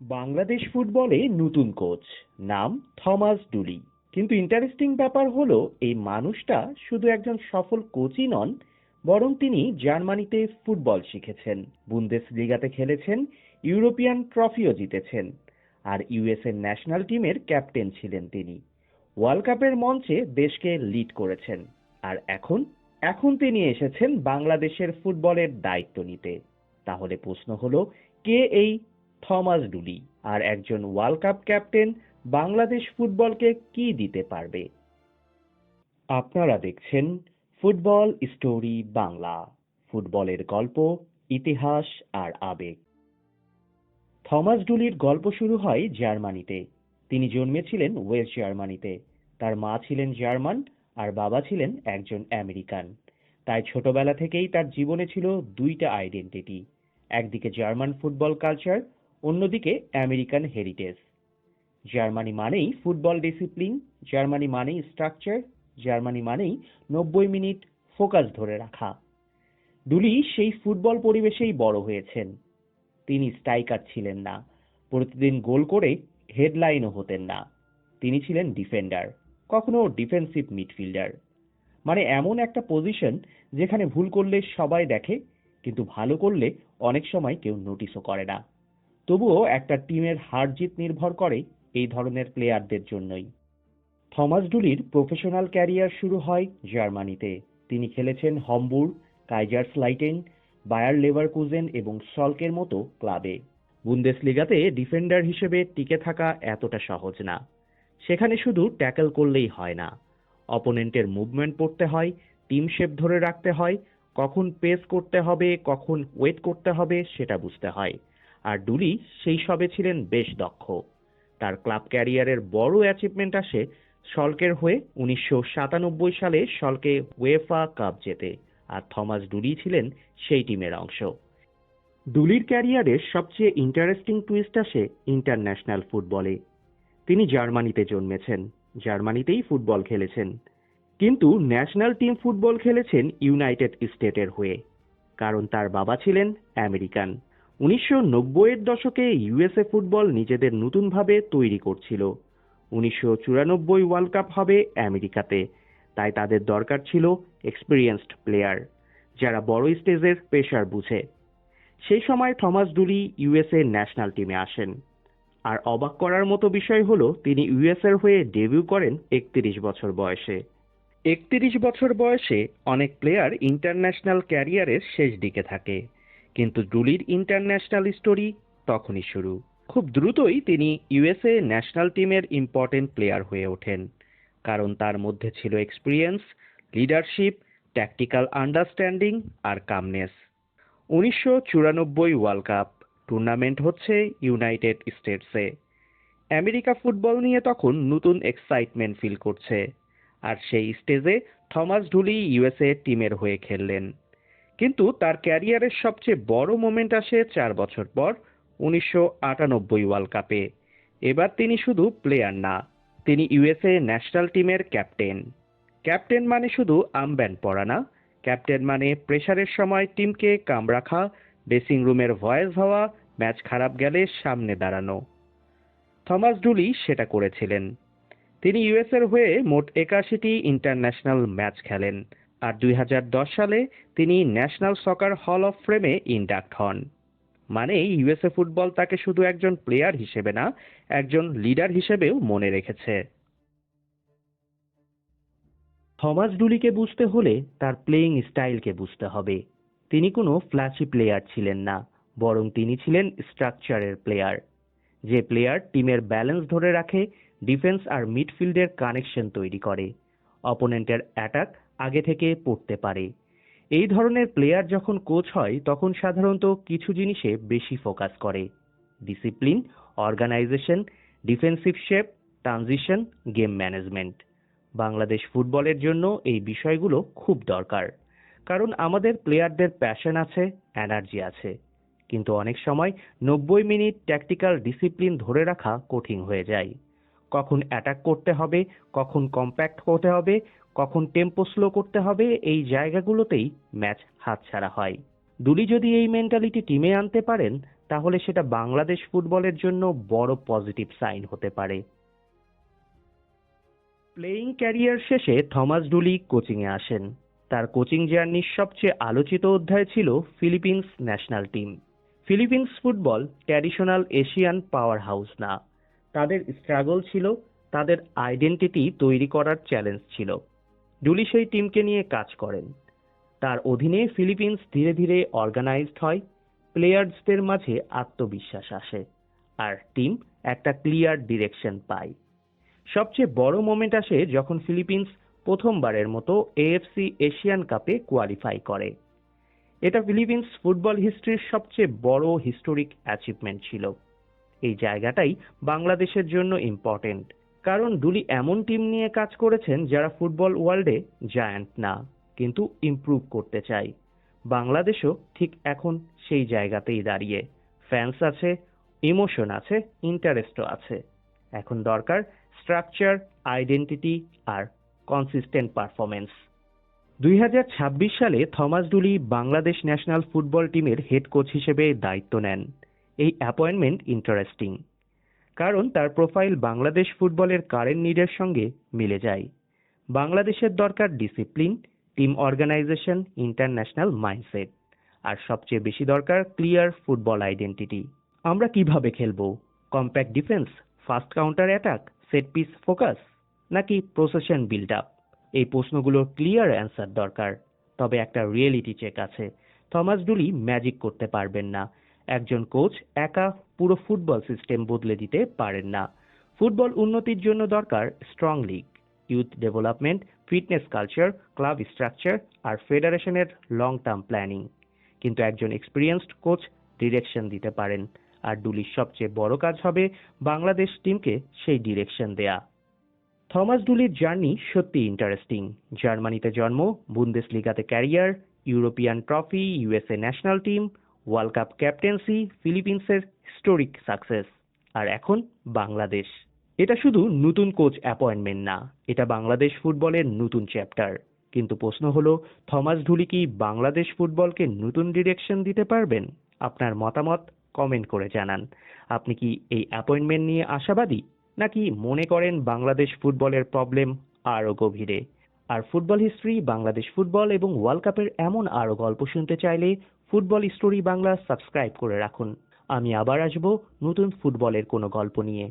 বাংলাদেশ ফুটবলে নতুন কোচ, নাম থমাস ডুলি। কিন্তু ইন্টারেস্টিং ব্যাপার হলো এই মানুষটা শুধু একজন সফল কোচই নন, বরং তিনি জার্মানিতে ফুটবল শিখেছেন, বুন্দেসলিগাতে খেলেছেন, ইউরোপিয়ান ট্রফিও জিতেছেন, আর ইউএসএ ন্যাশনাল টিমের ক্যাপ্টেন ছিলেন তিনি। ওয়ার্ল্ড কাপের মঞ্চে দেশকে লিড করেছেন। আর এখন এখন তিনি এসেছেন বাংলাদেশের ফুটবলের দায়িত্ব নিতে। তাহলে প্রশ্ন হলো, কে এই থমাস ডুলি? আর একজন ওয়ার্ল্ড কাপ ক্যাপ্টেন বাংলাদেশ ফুটবলকে কি দিতে পারবে? আপনারা দেখছেন ফুটবল স্টোরি বাংলা, ফুটবলের গল্প, ইতিহাস আর আবেগ। থমাস ডুলির গল্প শুরু হয় জার্মানিতে। তিনি জন্মেছিলেন ওয়েস্ট জার্মানিতে। তার মা ছিলেন জার্মান আর বাবা ছিলেন একজন আমেরিকান। তাই ছোটবেলা থেকেই তার জীবনে ছিল দুইটা আইডেন্টিটি, একদিকে জার্মান ফুটবল কালচার, অন্যদিকে আমেরিকান হেরিটেজ। জার্মানি মানেই ফুটবল ডিসিপ্লিন, জার্মানি মানেই স্ট্রাকচার, জার্মানি মানেই 90 মিনিট ফোকাস ধরে রাখা। ডুলি সেই ফুটবল পরিবেশেই বড় হয়েছেন। তিনি স্ট্রাইকার ছিলেন না, প্রতিদিন গোল করে হেডলাইনও হতেন না। তিনি ছিলেন ডিফেন্ডার, কখনো ডিফেন্সিভ মিডফিল্ডার। মানে এমন একটা পজিশন যেখানে ভুল করলে সবাই দেখে, কিন্তু ভালো করলে অনেক সময় কেউ নোটিশও করে না। তবুও একটা টিমের হার জিত নির্ভর করে এই ধরনের প্লেয়ারদের জন্যই। থমাস ডুলির প্রফেশনাল ক্যারিয়ার শুরু হয় জার্মানিতে। তিনি খেলেছেন হমবুর্গ, কাইজারস্লাইটেন, বায়ার লেভারকুজেন এবং সল্কের মতো ক্লাবে। বুন্দেসলিগাতে ডিফেন্ডার হিসেবে টিকে থাকা এতটা সহজ না। সেখানে শুধু ট্যাকল করলেই হয় না, অপোনেন্টের মুভমেন্ট পড়তে হয়, টিম শেপ ধরে রাখতে হয়, কখন পেস করতে হবে, কখন ওয়েট করতে হবে সেটা বুঝতে হয়। আর ডুলি সেই সবে ছিলেন বেশ দক্ষ। তার ক্লাব ক্যারিয়ারের বড় অ্যাচিভমেন্ট আসে সল্কের হয়ে 1997 সালে সল্কে ওয়েফা কাপ জেতে। আর থমাস ডুলি ছিলেন সেই টিমের অংশ। ডুলির ক্যারিয়ারের সবচেয়ে ইন্টারেস্টিং টুইস্ট আসে ইন্টারন্যাশনাল ফুটবলে। তিনি জার্মানিতে জন্মেছেন, জার্মানিতেই ফুটবল খেলেছেন, কিন্তু ন্যাশনাল টিম ফুটবল খেলেছেন ইউনাইটেড স্টেটের হয়ে। কারণ তার বাবা ছিলেন আমেরিকান। 1990-এর দশকে ইউএসএ ফুটবল নিজেদের নতুনভাবে তৈরি করছিল। 1994 ওয়ার্ল্ড কাপ হবে আমেরিকাতে, তাই তাদের দরকার ছিল এক্সপিরিয়েন্সড প্লেয়ার, যারা বড় স্টেজের প্রেশার বুঝে। সেই সময় থমাস ডুলি ইউএসএ ন্যাশনাল টিমে আসেন। আর অবাক করার মতো বিষয় হলো, তিনি ইউএসএর হয়ে ডেবিউ করেন 31 বছর বয়সে। 31 বছর বয়সে অনেক প্লেয়ার ইন্টারন্যাশনাল ক্যারিয়ারের শেষ দিকে থাকে, কিন্তু ডুলির ইন্টারন্যাশনাল স্টোরি তখনই শুরু। খুব দ্রুতই তিনি ইউএসএ ন্যাশনাল টিমের ইম্পর্টেন্ট প্লেয়ার হয়ে ওঠেন, কারণ তার মধ্যে ছিল এক্সপিরিয়েন্স, লিডারশিপ, ট্যাকটিক্যাল আন্ডারস্ট্যান্ডিং আর কামনেস। 1994 ওয়ার্ল্ড কাপ টুর্নামেন্ট হচ্ছে ইউনাইটেড স্টেটসে। আমেরিকা ফুটবল নিয়ে তখন নতুন এক্সাইটমেন্ট ফিল করছে। আর সেই স্টেজে থমাস ডুলি ইউএসএ টিমের হয়ে খেললেন। কিন্তু তার ক্যারিয়ারের সবচেয়ে বড় মোমেন্ট আসে 4 বছর পর, 1998 ওয়ার্ল্ড কাপে। এবার তিনি শুধু প্লেয়ার না, তিনি ইউএসএ ন্যাশনাল টিমের ক্যাপ্টেন। ক্যাপ্টেন মানে শুধু আর্মব্যান্ড পরা না, ক্যাপ্টেন মানে প্রেসারের সময় টিমকে কাম রাখা, ড্রেসিং রুমের ভয়েস হওয়া, ম্যাচ খারাপ গেলে সামনে দাঁড়ানো। থমাস ডুলি সেটা করেছিলেন। তিনি ইউএসএর হয়ে মোট 81টি ইন্টারন্যাশনাল ম্যাচ খেলেন। আর 2010 সালে তিনি national soccer hall of ফেমে induct হন। মানে ইউএসএ ফুটবল তাকে শুধু একজন প্লেয়ার হিসেবে না, একজন লিডার হিসেবেও মনে রেখেছে। থমাস ডুলিকে বুঝতে হলে তার প্লেয়িং স্টাইলকে বুঝতে হবে। তিনি কোনো ফ্ল্যাশি প্লেয়ার ছিলেন না, বরং তিনি ছিলেন স্ট্রাকচারের প্লেয়ার। যে প্লেয়ার টিমের ব্যালেন্স ধরে রাখে, ডিফেন্স আর মিডফিল্ডের কানেকশন তৈরি করে, অপোনেন্টের অ্যাটাক আগে থেকে পড়তে পারে। এই ধরনের প্লেয়ার যখন কোচ হয় তখন সাধারণত কিছু জিনিসে বেশি ফোকাস করে: discipline, organisation, defensive shape, transition, game management. Bangladesh ফুটবলের জন্য এই বিষয়গুলো খুব দরকার, কারণ আমাদের প্লেয়ারদের প্যাশন আছে, এনার্জি আছে, কিন্তু অনেক সময় 90 মিনিট ট্যাকটিক্যাল ডিসিপ্লিন ধরে রাখা কঠিন হয়ে যায়। কখন অ্যাটাক করতে হবে, কখন কম্প্যাক্ট হতে হবে, কখন টেম্পো স্লো করতে হবে, এই জায়গাগুলোতেই ম্যাচ হাতছাড়া হয়। দুলি যদি এই মেন্টালিটি টিমে আনতে পারেন, তাহলে সেটা বাংলাদেশ ফুটবলের জন্য বড় পজিটিভ সাইন হতে পারে। প্লেয়িং ক্যারিয়ার শেষে থমাস ডুলি কোচিংয়ে আসেন। তার কোচিং জার্নির সবচেয়ে আলোচিত অধ্যায় ছিল Philippines national team. Philippines football traditional Asian power house না। তাদের স্ট্রাগল ছিল, তাদের আইডেন্টিটি তৈরি করার চ্যালেঞ্জ ছিল। ডুলি সেই টিমকে নিয়ে কাজ করেন। তার অধীনে ফিলিপিন্স ধীরে ধীরে অর্গানাইজড হয়, প্লেয়ার্সদের মাঝে আত্মবিশ্বাস আসে, আর টিম একটা ক্লিয়ার ডিরেকশন পায়। সবচেয়ে বড় মোমেন্ট আসে যখন ফিলিপিন্স প্রথমবারের মতো এএফসি এশিয়ান কাপে কোয়ালিফাই করে। এটা ফিলিপিন্স ফুটবল হিস্ট্রির সবচেয়ে বড় হিস্টোরিক অ্যাচিভমেন্ট ছিল। এই জায়গাটাই বাংলাদেশের জন্য ইম্পর্টেন্ট, কারণ ডুলি এমন টিম নিয়ে কাজ করেছেন যারা ফুটবল ওয়ার্ল্ডে জায়ান্ট না, কিন্তু ইমপ্রুভ করতে চায়। বাংলাদেশও ঠিক এখন সেই জায়গাতেই দাঁড়িয়ে। ফ্যান্স আছে, ইমোশন আছে, ইন্টারেস্টও আছে। এখন দরকার স্ট্রাকচার, আইডেন্টিটি আর কনসিস্টেন্ট পারফরমেন্স। 2026 সালে থমাস ডুলি বাংলাদেশ ন্যাশনাল ফুটবল টিমের হেড কোচ হিসেবে দায়িত্ব নেন। এই অ্যাপয়েন্টমেন্ট ইন্টারেস্টিং, কারণ তার প্রোফাইল বাংলাদেশ ফুটবলের কারেন্ট নিডের সঙ্গে মিলে যায়। বাংলাদেশের দরকার discipline, team organisation, international mindset, আর সবচেয়ে বেশি দরকার ক্লিয়ার ফুটবল আইডেন্টিটি। আমরা কিভাবে খেলবো? Compact defence, fast counter attack, set piece focus, নাকি প্রসেশন বিল্ড আপ? এই প্রশ্নগুলোর ক্লিয়ার অ্যান্সার দরকার। তবে একটা রিয়েলিটি চেক আছে, থমাস ডুলি ম্যাজিক করতে পারবেন না। একজন কোচ একা পুরো ফুটবল সিস্টেম বদলে দিতে পারেন না। ফুটবল উন্নতির জন্য দরকার strong league, youth development, fitness culture, club structure আর ফেডারেশনের লং টার্ম প্ল্যানিং। কিন্তু একজন এক্সপিরিয়েন্সড কোচ ডিরেকশন দিতে পারেন, আর ডুলির সবচেয়ে বড় কাজ হবে বাংলাদেশ টিমকে সেই ডিরেকশন দেয়া। থমাস ডুলির জার্নি সত্যি ইন্টারেস্টিং। জার্মানিতে জন্ম, বুন্দেসলিগাতে career, European trophy, USA national team, world cup captaincy, ফিলিপিন্সের হিস্টোরিক সাকসেস, আর এখন বাংলাদেশ। এটা শুধু নতুন কোচ অ্যাপয়েন্টমেন্ট না, এটা বাংলাদেশ ফুটবলের নতুন চ্যাপ্টার। কিন্তু প্রশ্ন হলো, থমাস ডুলি কি বাংলাদেশ ফুটবলকে নতুন ডিরেকশন দিতে পারবেন? আপনার মতামত কমেন্ট করে জানান। আপনি কি এই অ্যাপয়েন্টমেন্ট নিয়ে আশাবাদী, নাকি মনে করেন বাংলাদেশ ফুটবলের প্রবলেম আরও গভীরে? আর ফুটবল হিস্ট্রি, বাংলাদেশ ফুটবল এবং ওয়ার্ল্ড কাপের এমন আরও গল্প শুনতে চাইলে ফুটবল স্টোরি বাংলা সাবস্ক্রাইব করে রাখুন। আমি আবার আসবো নতুন ফুটবলের কোনো গল্প নিয়ে।